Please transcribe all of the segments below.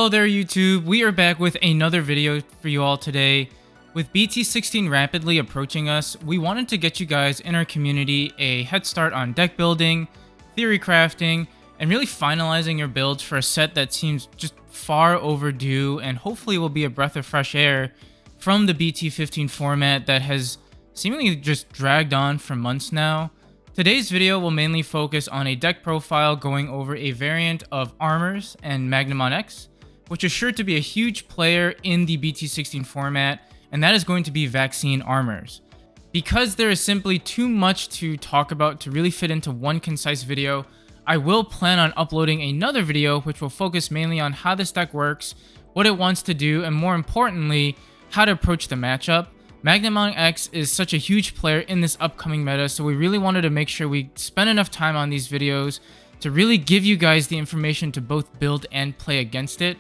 Hello there YouTube, we are back with another video for you all today. With BT-16 rapidly approaching us, we wanted to get you guys in our community a head start on deck building, theory crafting, and really finalizing your builds for a set that seems just far overdue and hopefully will be a breath of fresh air from the BT-15 format that has seemingly just dragged on for months now. Today's video will mainly focus on a deck profile going over a variant of Armours and Magnamon X, which is sure to be a huge player in the BT-16 format, and that is going to be Vaccine Armours. Because there is simply too much to talk about to really fit into one concise video, I will plan on uploading another video which will focus mainly on how this deck works, what it wants to do, and more importantly, how to approach the matchup. Magnamon X is such a huge player in this upcoming meta, so we really wanted to make sure we spend enough time on these videos to really give you guys the information to both build and play against it.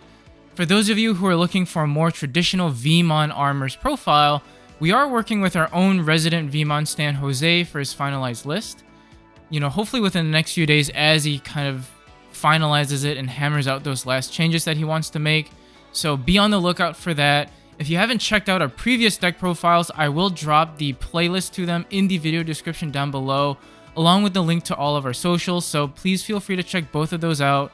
For those of you who are looking for a more traditional VMon Armours profile, we are working with our own resident VMon stan Jose for his finalized list. You know, hopefully within the next few days as he kind of finalizes it and hammers out those last changes that he wants to make. So be on the lookout for that. If you haven't checked out our previous deck profiles, I will drop the playlist to them in the video description down below, along with the link to all of our socials, so please feel free to check both of those out.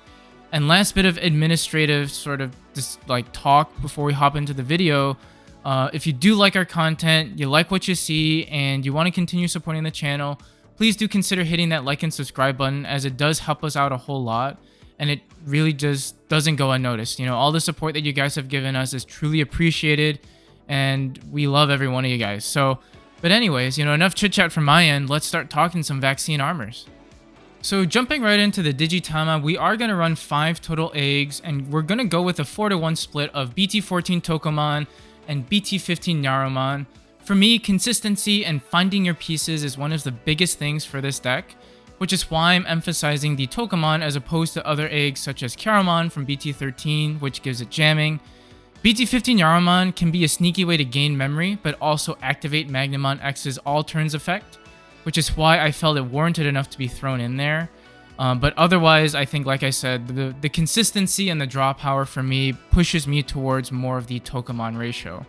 And last bit of administrative sort of just like talk before we hop into the video. If you do like our content, you like what you see, and you want to continue supporting the channel, please do consider hitting that like and subscribe button, as it does help us out a whole lot. And it really just doesn't go unnoticed. You know, all the support that you guys have given us is truly appreciated, and we love every one of you guys. So, but anyways, you know, enough chit chat from my end. Let's start talking some Vaccine Armours. So jumping right into the Digitama, we are going to run 5 total eggs, and we're going to go with a 4-to-1 split of BT-14 Tokomon and BT-15 Yaromon. For me, consistency and finding your pieces is one of the biggest things for this deck, which is why I'm emphasizing the Tokomon as opposed to other eggs such as Kyaromon from BT-13, which gives it jamming. BT-15 Yaromon can be a sneaky way to gain memory, but also activate Magnamon X's all turns effect, which is why I felt it warranted enough to be thrown in there. But otherwise, I think, like I said, the consistency and the draw power for me pushes me towards more of the Tokomon ratio.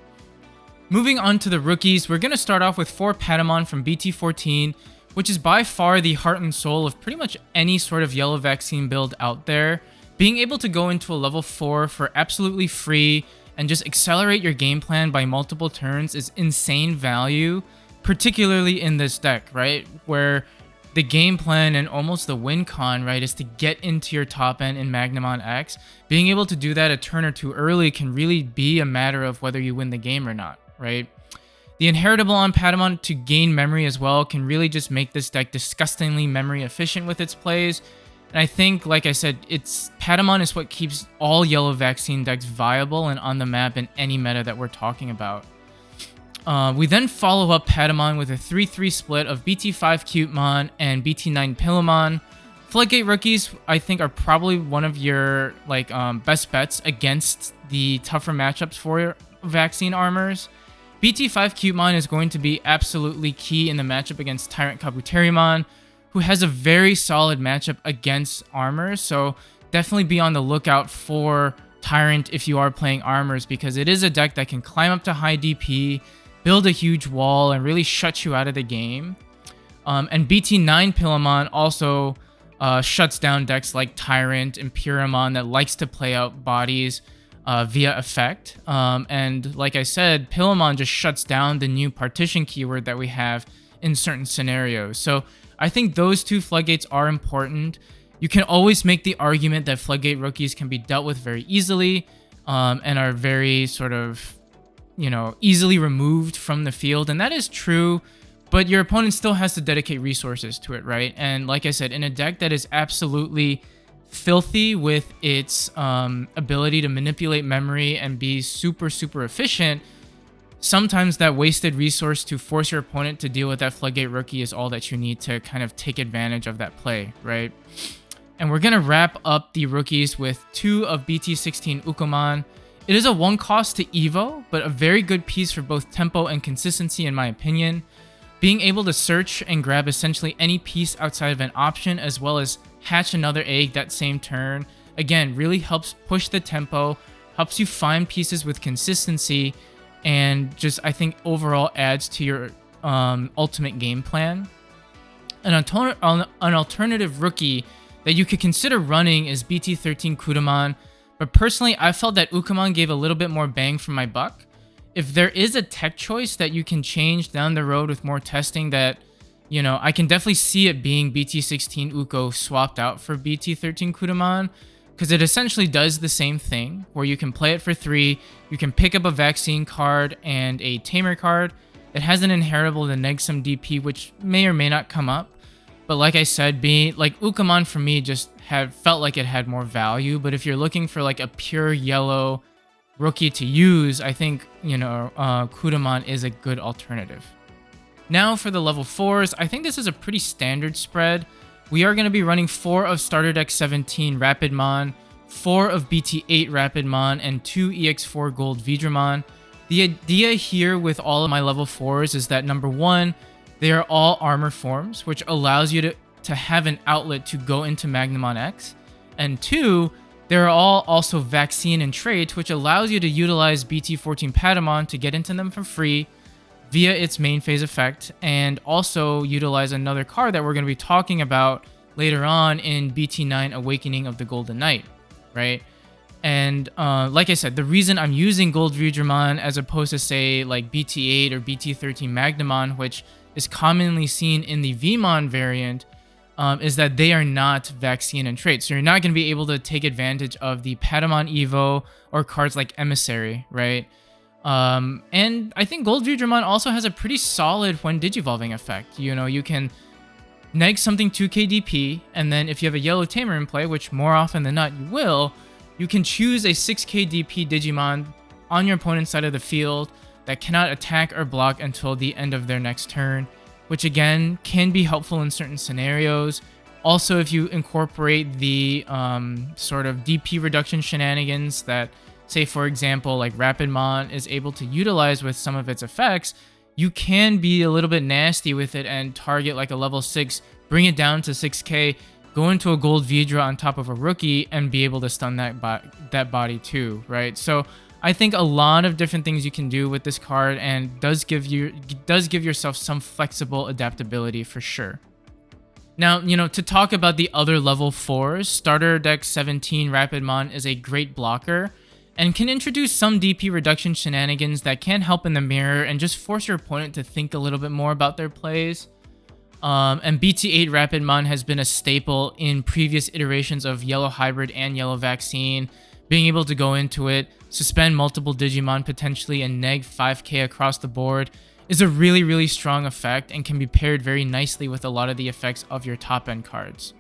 Moving on to the rookies, we're going to start off with 4 Patamon from BT-14, which is by far the heart and soul of pretty much any sort of yellow vaccine build out there. Being able to go into a level 4 for absolutely free and just accelerate your game plan by multiple turns is insane value, particularly in this deck, right? Where the game plan and almost the win con, right, is to get into your top end in Magnamon X. Being able to do that a turn or two early can really be a matter of whether you win the game or not, right? The Inheritable on Patamon to gain memory as well can really just make this deck disgustingly memory efficient with its plays. And I think, like I said, Patamon is what keeps all yellow vaccine decks viable and on the map in any meta that we're talking about. We then follow up Patamon with a 3-3 split of BT-5 Cutemon and BT-9 Pillamon. Floodgate rookies, I think, are probably one of your best bets against the tougher matchups for Vaccine Armours. BT-5 Cutemon is going to be absolutely key in the matchup against Tyrant Kabuterimon, who has a very solid matchup against Armours, so definitely be on the lookout for Tyrant if you are playing Armours, because it is a deck that can climb up to high DP, build a huge wall, and really shut you out of the game. And BT-9 Pillamon also shuts down decks like Tyrant and Pyramon that likes to play out bodies via effect. And like I said, Pillamon just shuts down the new partition keyword that we have in certain scenarios. So I think those 2 floodgates are important. You can always make the argument that floodgate rookies can be dealt with very easily and are very sort of, you know, easily removed from the field. And that is true, but your opponent still has to dedicate resources to it, right? And like I said, in a deck that is absolutely filthy with its ability to manipulate memory and be super efficient, sometimes that wasted resource to force your opponent to deal with that floodgate rookie is all that you need to kind of take advantage of that play, right? And we're gonna wrap up the rookies with 2 of BT-16 Ukomon. It is a 1 cost to Evo, but a very good piece for both tempo and consistency in my opinion. Being able to search and grab essentially any piece outside of an option, as well as hatch another egg that same turn, again, really helps push the tempo, helps you find pieces with consistency, and just, I think, overall adds to your ultimate game plan. An alternative rookie that you could consider running is BT-13 Kudamon, but personally, I felt that Ukamon gave a little bit more bang for my buck. If there is a tech choice that you can change down the road with more testing, that, you know, I can definitely see it being BT-16 Uko swapped out for BT-13 Kudamon, because it essentially does the same thing, where you can play it for 3, you can pick up a vaccine card and a Tamer card. It has an inheritable to neg some DP, which may or may not come up. But like I said, being like Ukamon for me just felt like it had more value. But if you're looking for like a pure yellow rookie to use, I think, you know, Kudamon is a good alternative. Now for the level 4s, I think this is a pretty standard spread. We are going to be running 4 of Starter Deck 17 Rapidmon, 4 of BT-8 Rapidmon, and 2 EX4 Gold Vidramon. The idea here with all of my level 4s is that, number 1, they are all armor forms, which allows you to have an outlet to go into Magnamon X. And 2, they're all also vaccine and traits, which allows you to utilize BT-14 Patamon to get into them for free via its main phase effect, and also utilize another card that we're going to be talking about later on in BT-9 Awakening of the Golden Knight, right? And like I said, the reason I'm using Gold Vidramon as opposed to, say, like BT-8 or BT-13 Magnamon, which is commonly seen in the Vmon variant, is that they are not vaccine and trait. So you're not going to be able to take advantage of the Patamon Evo or cards like Emissary, right? And I think Gold Vidramon also has a pretty solid when Digivolving effect. You know, you can neg something 2k DP, and then if you have a yellow Tamer in play, which more often than not you will, you can choose a 6k DP Digimon on your opponent's side of the field that cannot attack or block until the end of their next turn, which again can be helpful in certain scenarios. Also, if you incorporate the sort of DP reduction shenanigans that, say for example, like Rapidmon is able to utilize with some of its effects, you can be a little bit nasty with it and target like a level 6, bring it down to 6k, go into a Gold Vidra on top of a rookie, and be able to stun that body too, right? So I think a lot of different things you can do with this card, and does give yourself some flexible adaptability for sure. Now, you know, to talk about the other level 4s, Starter Deck 17 Rapidmon is a great blocker and can introduce some DP reduction shenanigans that can help in the mirror and just force your opponent to think a little bit more about their plays. And BT-8 Rapidmon has been a staple in previous iterations of Yellow Hybrid and Yellow Vaccine. Being able to go into it, suspend multiple Digimon potentially, and neg 5k across the board is a really, really strong effect and can be paired very nicely with a lot of the effects of your top-end cards.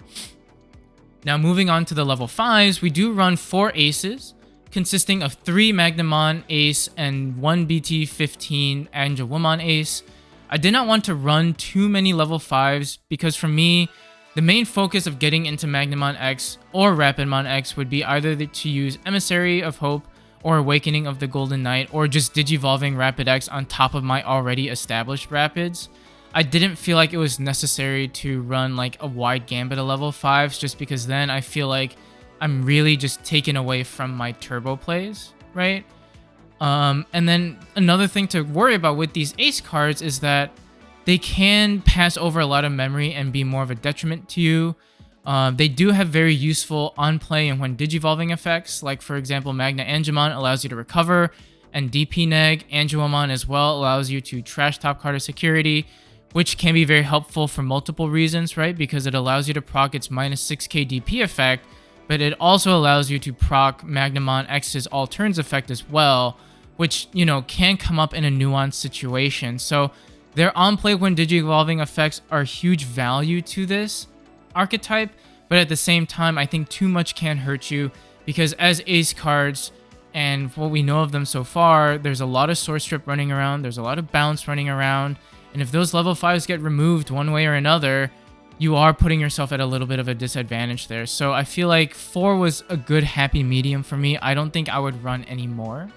Now moving on to the level 5s, we do run 4 aces, consisting of 3 Magnamon Ace and 1 BT-15 Angelwoman Ace. I did not want to run too many level 5s because for me, the main focus of getting into Magnamon X or Rapidmon X would be either to use Emissary of Hope or Awakening of the Golden Knight, or just Digivolving Rapid X on top of my already established Rapids. I didn't feel like it was necessary to run like a wide gambit of level 5s, just because then I feel like I'm really just taken away from my turbo plays, right? And then another thing to worry about with these ace cards is that they can pass over a lot of memory and be more of a detriment to you. They do have very useful on-play and when Digivolving effects, like for example, Magna Angemon allows you to recover, and DP neg Angelwoman as well allows you to trash top card of security, which can be very helpful for multiple reasons, right? Because it allows you to proc its minus 6k DP effect, but it also allows you to proc Magnamon X's all turns effect as well, which, you know, can come up in a nuanced situation. So their on-play when Digivolving effects are huge value to this archetype, but at the same time, I think too much can hurt you, because as ace cards, and what we know of them so far, there's a lot of Source Strip running around, there's a lot of Bounce running around, and if those level 5s get removed one way or another, you are putting yourself at a little bit of a disadvantage there. So I feel like 4 was a good happy medium for me. I don't think I would run any more.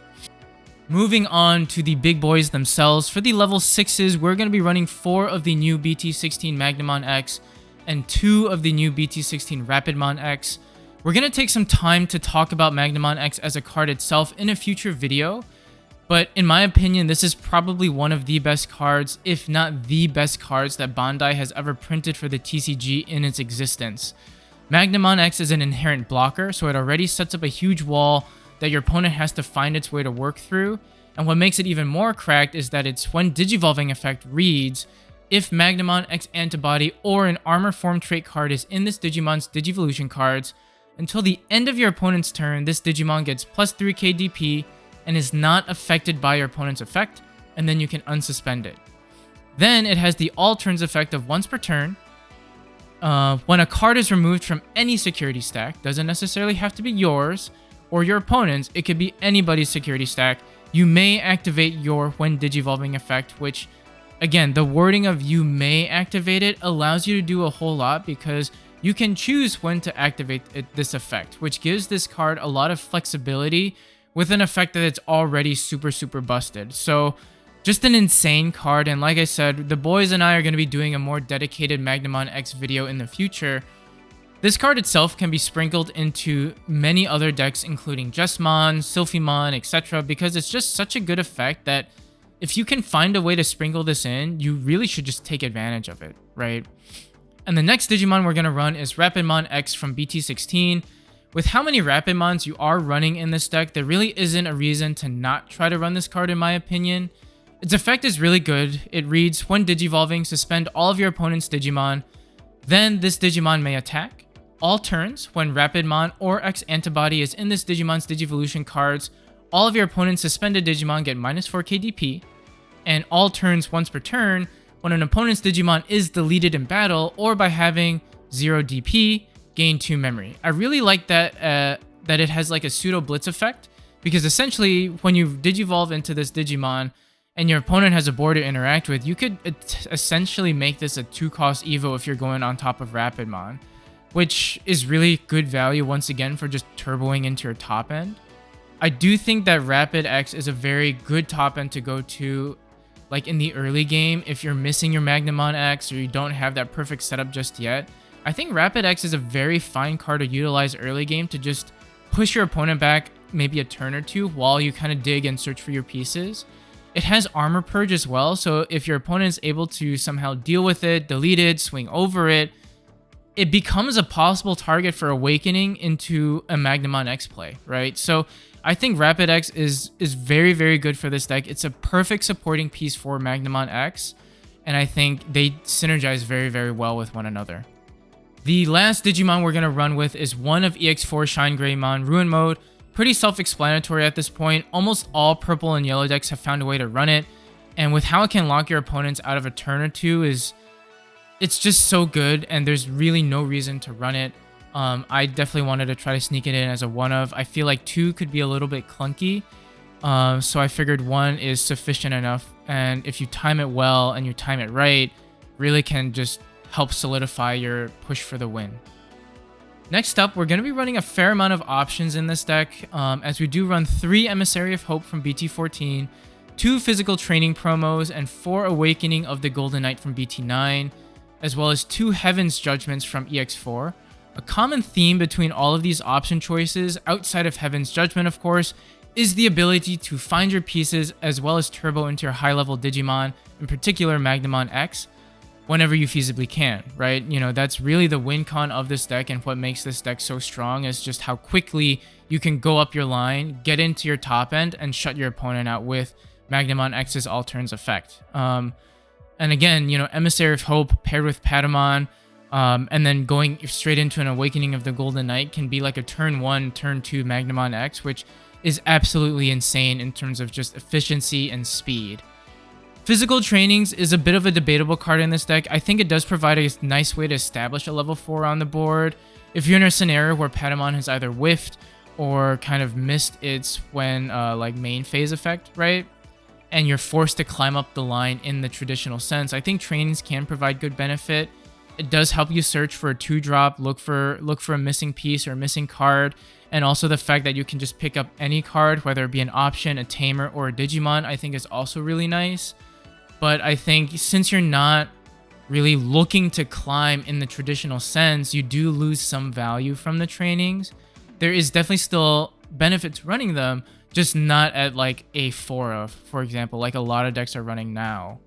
Moving on to the big boys themselves, for the level 6s, we're going to be running 4 of the new BT-16 Magnamon X and 2 of the new BT-16 Rapidmon X. We're going to take some time to talk about Magnamon X as a card itself in a future video, but in my opinion, this is probably one of the best cards, if not the best cards that Bandai has ever printed for the TCG in its existence. Magnamon X is an inherent blocker, so it already sets up a huge wall that your opponent has to find its way to work through, and what makes it even more cracked is that its when Digivolving effect reads, if Magnamon X-Antibody or an Armor Form trait card is in this Digimon's Digivolution cards, until the end of your opponent's turn, this Digimon gets plus 3k DP and is not affected by your opponent's effect, and then you can unsuspend it. Then it has the all turns effect of once per turn. When a card is removed from any security stack, doesn't necessarily have to be yours or your opponent's, it could be anybody's security stack, you may activate your when Digivolving effect, which, again, the wording of you may activate it allows you to do a whole lot because you can choose when to activate this effect, which gives this card a lot of flexibility with an effect that it's already super busted. So just an insane card, and like I said, the boys and I are going to be doing a more dedicated Magnamon X video in the future. This card itself can be sprinkled into many other decks, including Jesmon, Sylphimon, etc., because it's just such a good effect that if you can find a way to sprinkle this in, you really should just take advantage of it, right? And the next Digimon we're going to run is Rapidmon X from BT-16. With how many Rapidmons you are running in this deck, there really isn't a reason to not try to run this card in my opinion. Its effect is really good. It reads, when Digivolving, suspend all of your opponent's Digimon. Then this Digimon may attack. All turns, when Rapidmon or X-Antibody is in this Digimon's Digivolution cards, all of your opponent's suspended Digimon get minus 4k DP. And all turns once per turn, when an opponent's Digimon is deleted in battle or by having 0 DP, gain 2 memory. I really like that that it has like a pseudo blitz effect, because essentially when you Digivolve into this Digimon and your opponent has a board to interact with, you could essentially make this a 2-cost Evo if you're going on top of Rapidmon, which is really good value once again for just turboing into your top end. I do think that Rapid X is a very good top end to go to, like in the early game, if you're missing your Magnamon X or you don't have that perfect setup just yet. I think Rapid X is a very fine card to utilize early game to just push your opponent back maybe a turn or two while you kind of dig and search for your pieces. It has Armor Purge as well, so if your opponent is able to somehow deal with it, delete it, swing over it, it becomes a possible target for awakening into a Magnamon X play, right? So I think Rapid X is very good for this deck. It's a perfect supporting piece for Magnamon X, and I think they synergize very well with one another. The last Digimon we're going to run with is one of EX4 Shine Greymon, Ruin Mode. Pretty self-explanatory at this point. Almost all purple and yellow decks have found a way to run it, and with how it can lock your opponents out of a turn or two, it's just so good, and there's really no reason to run it. I definitely wanted to try to sneak it in as a 1-of. I feel like 2 could be a little bit clunky, so I figured 1 is sufficient enough, and if you time it well and you time it right, really can just help solidify your push for the win. Next up, we're going to be running a fair amount of options in this deck, as we do run 3 Emissary of Hope from BT-14, 2 Physical Training promos, and 4 Awakening of the Golden Knight from BT-9, as well as 2 Heaven's Judgments from EX4. A common theme between all of these option choices, outside of Heaven's Judgment of course, is the ability to find your pieces as well as turbo into your high-level Digimon, in particular Magnamon X, whenever you feasibly can, right? You know, that's really the win con of this deck, and what makes this deck so strong is just how quickly you can go up your line, get into your top end, and shut your opponent out with Magnamon X's all turns effect. And again, you know, Emissary of Hope paired with Patamon, and then going straight into an Awakening of the Golden Knight can be like a turn 1, turn 2 Magnamon X, which is absolutely insane in terms of just efficiency and speed. Physical Trainings is a bit of a debatable card in this deck. I think it does provide a nice way to establish a level 4 on the board. If you're in a scenario where Patamon has either whiffed or kind of missed its like main phase effect, right? And you're forced to climb up the line in the traditional sense, I think Trainings can provide good benefit. It does help you search for a 2-drop, look for a missing piece or a missing card, and also the fact that you can just pick up any card, whether it be an option, a Tamer, or a Digimon, I think is also really nice. But I think since you're not really looking to climb in the traditional sense, you do lose some value from the trainings. There is definitely still benefits running them, just not at like a 4 of, for example, like a lot of decks are running now.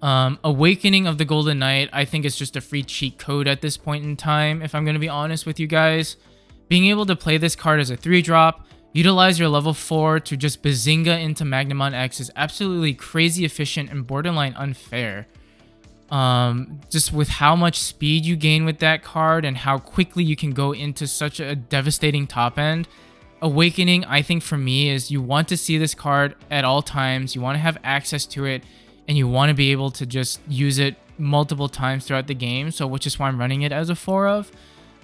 Awakening of the Golden Knight, I think it's just a free cheat code at this point in time, if I'm going to be honest with you guys. Being able to play this card as a 3-drop, utilize your level 4 to just Bazinga into Magnamon X is absolutely crazy efficient and borderline unfair. Just with how much speed you gain with that card and how quickly you can go into such a devastating top end. Awakening, I think for me, is you want to see this card at all times, you want to have access to it, and you want to be able to just use it multiple times throughout the game, so which is why I'm running it as a 4 of.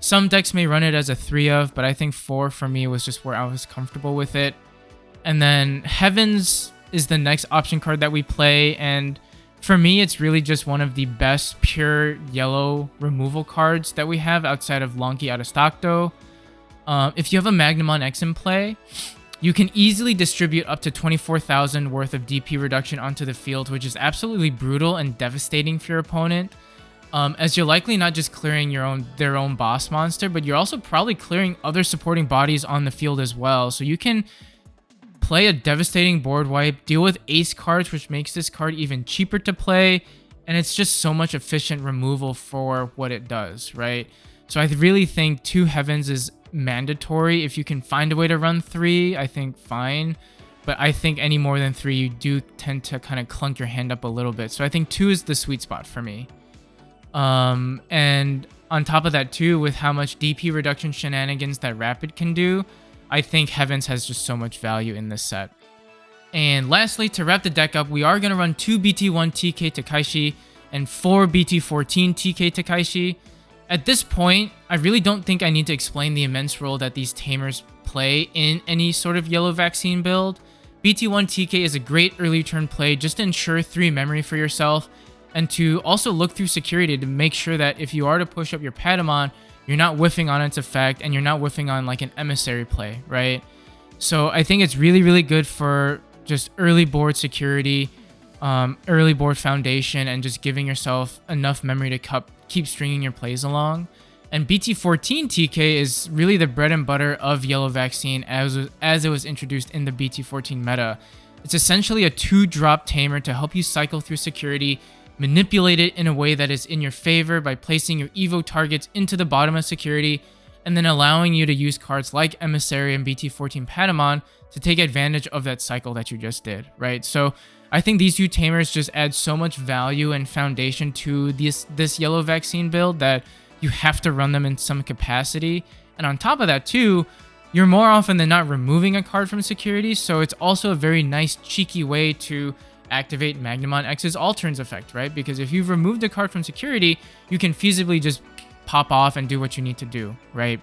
Some decks may run it as a 3 of, but I think 4 for me was just where I was comfortable with it. And then Heavens is the next option card that we play, and for me, it's really just one of the best pure yellow removal cards that we have outside of Lonky out of stock though. If you have a Magnamon X in play, you can easily distribute up to 24,000 worth of DP reduction onto the field, which is absolutely brutal and devastating for your opponent. As you're likely not just clearing their own boss monster, but you're also probably clearing other supporting bodies on the field as well. So you can play a devastating board wipe, deal with ace cards, which makes this card even cheaper to play, and it's just so much efficient removal for what it does, right? So I really think 2 Heavens is mandatory. If you can find a way to run 3, I think fine, but I think any more than 3, you do tend to kind of clunk your hand up a little bit. So I think 2 is the sweet spot for me. And on top of that too, with how much DP reduction shenanigans that Rapid can do, I think Heavens has just so much value in this set. And lastly, to wrap the deck up, we are going to run 2 BT-1 TK Takaishi and 4 BT-14 TK Takaishi. At this point, I really don't think I need to explain the immense role that these Tamers play in any sort of yellow vaccine build. BT-1 TK is a great early turn play just to ensure 3 memory for yourself, and to also look through security to make sure that if you are to push up your Patamon, you're not whiffing on its effect and you're not whiffing on like an emissary play, right? So I think it's really, really good for just early board security, early board foundation, and just giving yourself enough memory to keep stringing your plays along. And BT-14 TK is really the bread and butter of yellow vaccine as it was introduced in the BT-14 meta. It's essentially a 2-drop tamer to help you cycle through security, manipulate it in a way that is in your favor by placing your Evo targets into the bottom of security, and then allowing you to use cards like Emissary and BT-14 Patamon to take advantage of that cycle that you just did, right? So I think these 2 tamers just add so much value and foundation to this yellow vaccine build that you have to run them in some capacity. And on top of that too, you're more often than not removing a card from security, so it's also a very nice cheeky way to activate Magnamon X's all turns effect, right? Because if you've removed a card from security, you can feasibly just pop off and do what you need to do, right?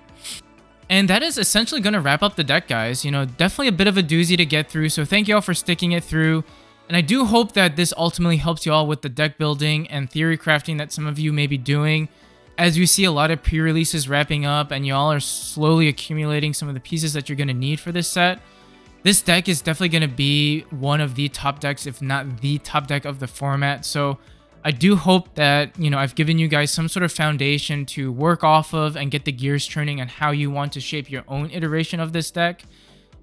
And that is essentially going to wrap up the deck, guys. You know, definitely a bit of a doozy to get through, so thank you all for sticking it through. And I do hope that this ultimately helps you all with the deck building and theory crafting that some of you may be doing. As you see a lot of pre-releases wrapping up and y'all are slowly accumulating some of the pieces that you're going to need for this set, this deck is definitely going to be one of the top decks, if not the top deck of the format. So I do hope that, you know, I've given you guys some sort of foundation to work off of and get the gears turning on how you want to shape your own iteration of this deck.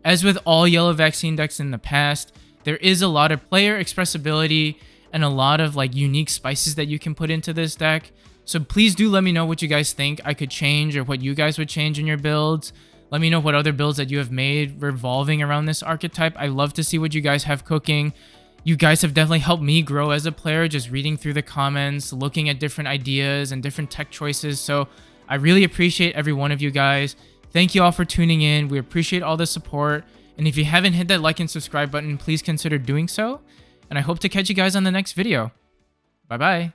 As with all yellow vaccine decks in the past, there is a lot of player expressibility and a lot of like unique spices that you can put into this deck. So please do let me know what you guys think I could change or what you guys would change in your builds. Let me know what other builds that you have made revolving around this archetype. I love to see what you guys have cooking. You guys have definitely helped me grow as a player, just reading through the comments, looking at different ideas and different tech choices. So I really appreciate every one of you guys. Thank you all for tuning in. We appreciate all the support. And if you haven't hit that like and subscribe button, please consider doing so. And I hope to catch you guys on the next video. Bye-bye.